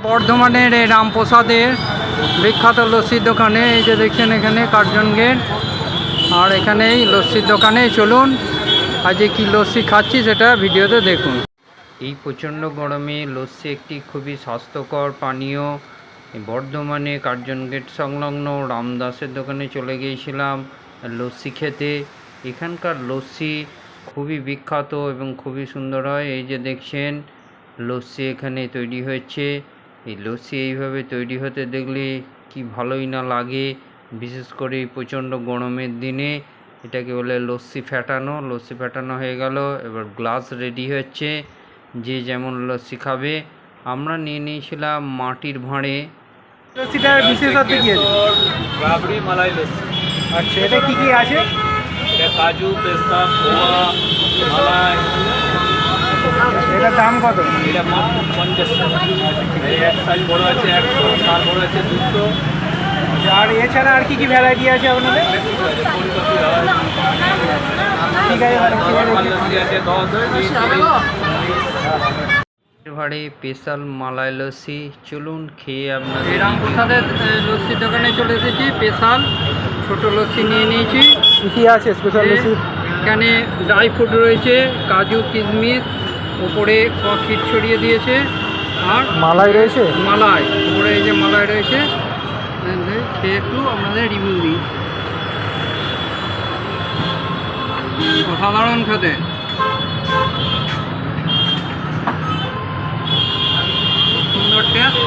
বর্ধমানের এই রামপ্রসাদের বিখ্যাত লস্যির দোকানে এই যে দেখছেন এখানে কার্জন গেট। আর এখানেই লস্যির দোকানে চলুন আজকে কি লস্যি খাচ্ছি সেটা ভিডিওতে দেখুন। এই প্রচণ্ড গরমে লস্যি একটি খুবই স্বাস্থ্যকর পানীয়। বর্ধমানে কার্জন গেট সংলগ্ন রামদাসের দোকানে চলে গিয়েছিলাম লস্যি খেতে। এখানকার লস্যি খুবই বিখ্যাত এবং খুবই সুন্দর হয়। এই যে দেখছেন লস্যি এখানে তৈরি হয়েছে। এই লস্যি এইভাবে তৈরি হতে দেখলে কি ভালোই না লাগে, বিশেষ করে এই প্রচণ্ড গরমের দিনে। এটাকে বলে লস্যি ফ্যাটানো। লস্যি ফ্যাটানো হয়ে গেল, এবার গ্লাস রেডি হচ্ছে, যে যেমন লস্যি খাবে। আমরা নিয়ে নিয়েছিলাম মাটির ভাঁড়ে। লস্যিটার বিশেষত্ব কি আছে? রাবড়ি মালাই লস্যি। আচ্ছা, এটা কি কি আছে? এটা কাজু, পেস্তা, খোয়া, মালাই। এটার দাম কত? এটা মাত্র 50 টাকা। এই এক সাইজ বড় আছে, এক সার বড় আছে 200। আর এছাড়া আর কি কি ভ্যারাইটি আছে আপনাদের? ফুলকপি হয়, ঠিক আছে, নরমাল লস্যি আছে 10, 20। ভাড়ে স্পেশাল মালাই লস্যি। চলুন খেয়ে আপনাদের। রামপ্রসাদের লস্যির দোকানে চলে এসেছি। স্পেশাল ছোটো লস্যি নিয়ে নিয়েছি। কি কি আছে স্পেশাল লস্যি? এখানে ড্রাই ফ্রুট রয়েছে, কাজু কিশমিশ, উপরে ক্ষীর ছড়িয়ে দিয়েছে। আর মালাই রয়েছে? মালাই উপরে এই যে মালাই রয়েছে। খেয়ে একটু আপনাদের রিভিউ দিই। অসাধারণ খেতে। সুন্দর টেস্ট।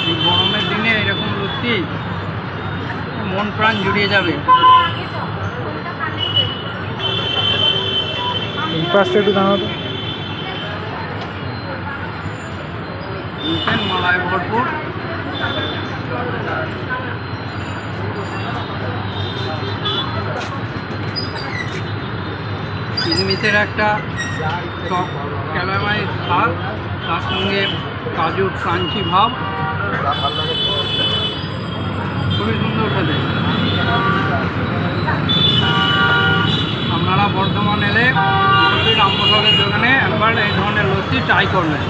এই গরমের দিনে এরকম লস্যি মন প্রাণ জুড়িয়ে যাবে। এই পাশটা একটু দাঁড়াতো। মালাই ভরপুর। কিশমিশের একটা টক ক্যারামেল স্বাদ, তার সঙ্গে কাজুর ক্রাঞ্চি ভাব, খুবই সুন্দর খেতে। আপনারা বর্ধমান এলে রামপ্রসাদের দোকানে একবার এই ধরনের লস্যি ট্রাই করবেন।